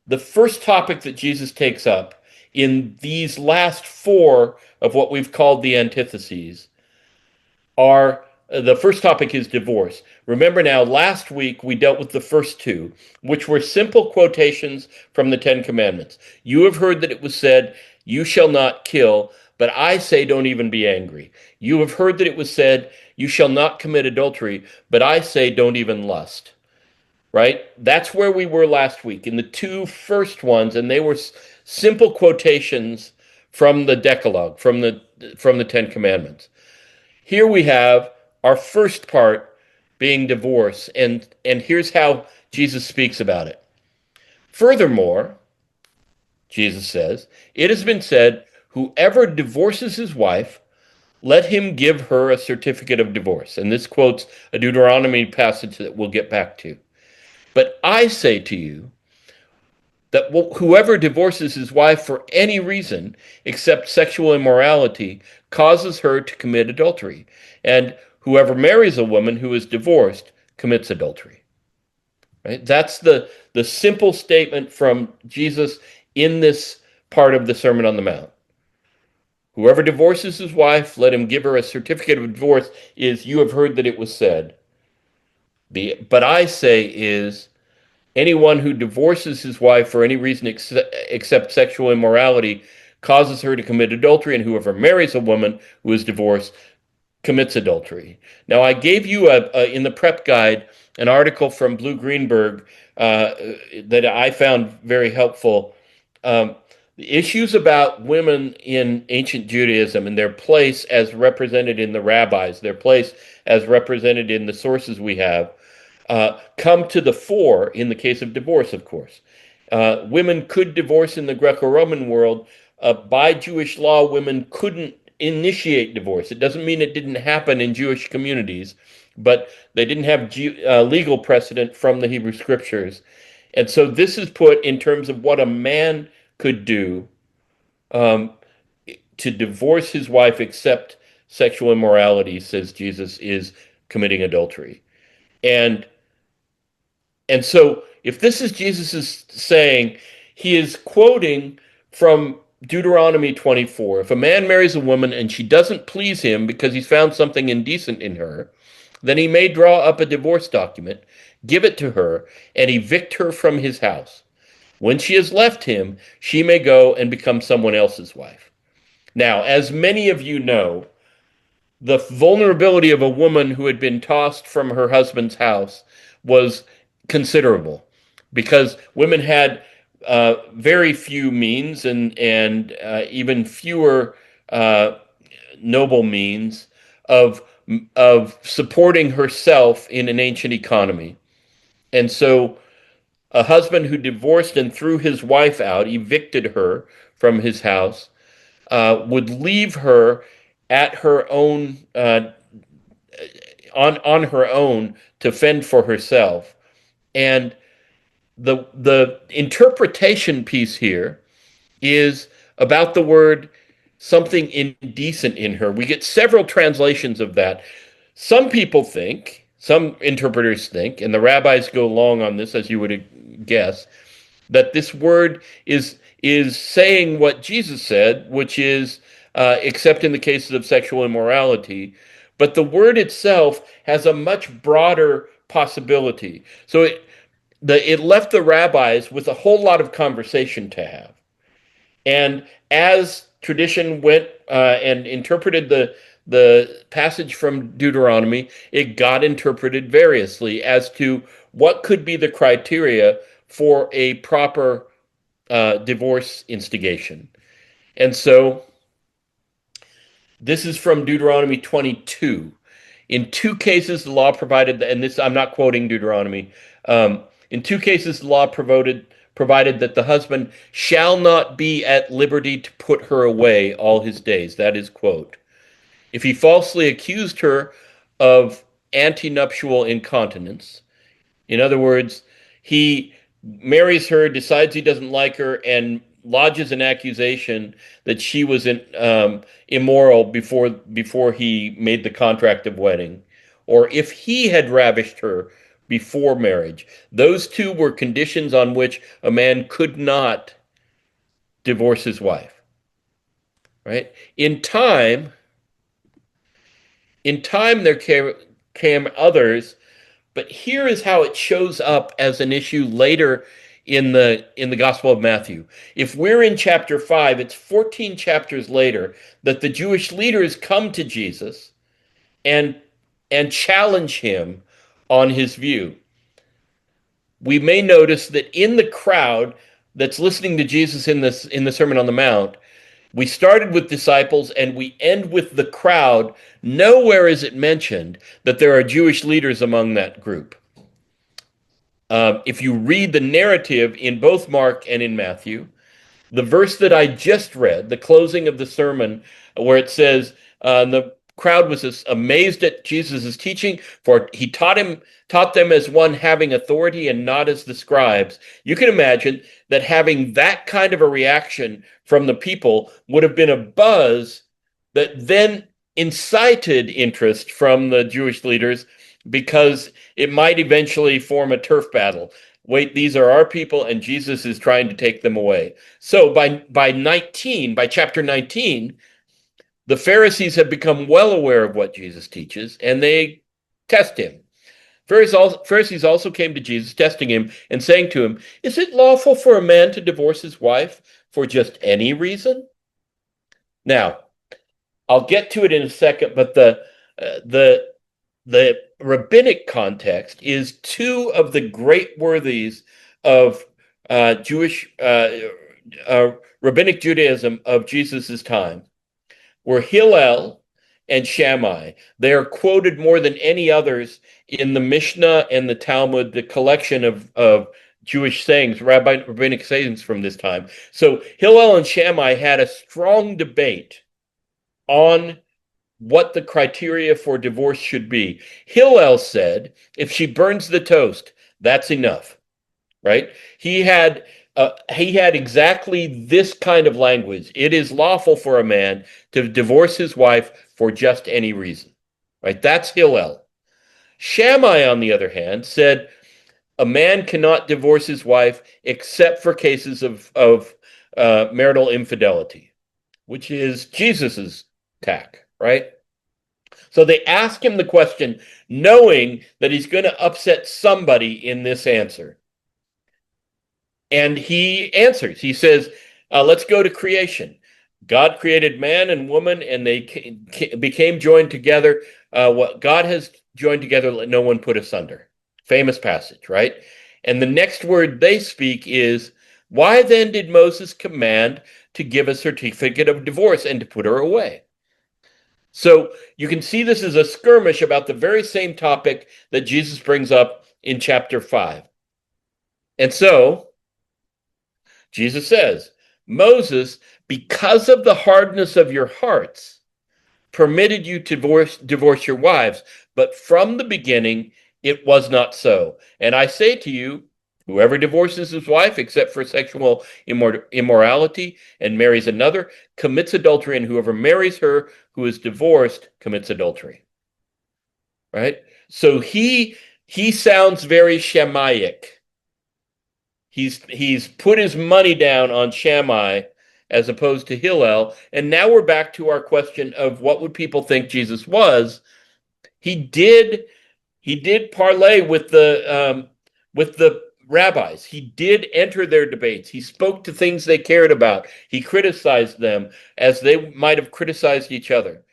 The first topic that Jesus takes up in these last four of what we've called the antitheses are the first topic is divorce. Remember now, last week we dealt with the first two, which were simple quotations from the Ten Commandments. You have heard that it was said, "You shall not kill," but I say, don't even be angry. You have heard that it was said, "You shall not commit adultery," but I say, don't even lust. Right? That's where we were last week in the two first ones, and they were simple quotations from the Decalogue, from the Ten Commandments. Here we have our first part being divorce, and here's how Jesus speaks about it. Furthermore, Jesus says, it has been said, whoever divorces his wife, let him give her a certificate of divorce. And this quotes a Deuteronomy passage that we'll get back to. But I say to you that whoever divorces his wife for any reason except sexual immorality causes her to commit adultery. And whoever marries a woman who is divorced commits adultery. Right? That's the simple statement from Jesus in this part of the Sermon on the Mount. Whoever divorces his wife, let him give her a certificate of divorce, is you have heard that it was said. But I say is anyone who divorces his wife for any reason except sexual immorality causes her to commit adultery, and whoever marries a woman who is divorced commits adultery. Now, I gave you in the prep guide an article from Blue Greenberg that I found very helpful. The issues about women in ancient Judaism and their place as represented in the rabbis, their place as represented in the sources we have, come to the fore in the case of divorce, of course. Women could divorce in the Greco-Roman world. By Jewish law, women couldn't initiate divorce. It doesn't mean it didn't happen in Jewish communities, but they didn't have legal precedent from the Hebrew Scriptures. And so this is put in terms of what a man could do to divorce his wife except sexual immorality, says Jesus, is committing adultery. And so if this is Jesus' saying, he is quoting from Deuteronomy 24. If a man marries a woman and she doesn't please him because he's found something indecent in her, then he may draw up a divorce document, give it to her, and evict her from his house. When she has left him, she may go and become someone else's wife. Now, as many of you know, the vulnerability of a woman who had been tossed from her husband's house was considerable because women had very few means and even fewer noble means of supporting herself in an ancient economy. And so a husband who divorced and threw his wife out, evicted her from his house, would leave her at her own on her own to fend for herself. And the interpretation piece here is about the word something indecent in her. We get several translations of that. Some people think, some interpreters think, and the rabbis go along on this, as you would guess, that this word is saying what Jesus said, which is, except in the cases of sexual immorality, but the word itself has a much broader possibility. So it left the rabbis with a whole lot of conversation to have. And as tradition went and interpreted the passage from Deuteronomy, it got interpreted variously as to what could be the criteria for a proper divorce instigation. And so this is from Deuteronomy 22. In two cases, the law provided, and this I'm not quoting Deuteronomy. In two cases, the law provided that the husband shall not be at liberty to put her away all his days. That is, quote. If he falsely accused her of antenuptial incontinence, in other words, he marries her, decides he doesn't like her, and lodges an accusation that she was immoral before he made the contract of wedding, or if he had ravished her before marriage. Those two were conditions on which a man could not divorce his wife. Right? In time there came others, but here is how it shows up as an issue later in the Gospel of Matthew. If we're in chapter 5, it's 14 chapters later that the Jewish leaders come to Jesus and challenge him on his view. We may notice that in the crowd that's listening to Jesus in the Sermon on the Mount, we started with disciples and we end with the crowd. Nowhere is it mentioned that there are Jewish leaders among that group. If you read the narrative in both Mark and in Matthew, the verse that I just read, the closing of the sermon, where it says, the crowd was amazed at Jesus' teaching, for he taught them as one having authority and not as the scribes. You can imagine that having that kind of a reaction from the people would have been a buzz that then incited interest from the Jewish leaders, because it might eventually form a turf battle. Wait, these are our people, and Jesus is trying to take them away. So by chapter 19, the Pharisees have become well aware of what Jesus teaches, and they test him. Pharisees also came to Jesus, testing him and saying to him, "Is it lawful for a man to divorce his wife for just any reason?" Now, I'll get to it in a second, but the rabbinic context is two of the great worthies of Jewish rabbinic Judaism of Jesus's time were Hillel and Shammai. They are quoted more than any others in the Mishnah and the Talmud, the collection of Jewish sayings, rabbinic sayings from this time. So Hillel and Shammai had a strong debate on what the criteria for divorce should be. Hillel said, if she burns the toast, that's enough, right? He had exactly this kind of language. It is lawful for a man to divorce his wife for just any reason, right? That's Hillel. Shammai, on the other hand, said a man cannot divorce his wife except for cases of marital infidelity, which is Jesus's tack, right? So they ask him the question, knowing that he's going to upset somebody in this answer. And he answers. He says, let's go to creation. God created man and woman, and they became joined together. What God has joined together, let no one put asunder. Famous passage, right? And the next word they speak is, why then did Moses command to give a certificate of divorce and to put her away? So you can see this is a skirmish about the very same topic that Jesus brings up in chapter 5. And so Jesus says, Moses, because of the hardness of your hearts, permitted you to divorce your wives, but from the beginning it was not so. And I say to you, whoever divorces his wife except for sexual immorality and marries another commits adultery, and whoever marries her who is divorced commits adultery. Right? So he sounds very Shammaic. He's put his money down on Shammai as opposed to Hillel. And now we're back to our question of what would people think Jesus was. He did parlay with the rabbis. He did enter their debates. He spoke to things they cared about. He criticized them as they might have criticized each other.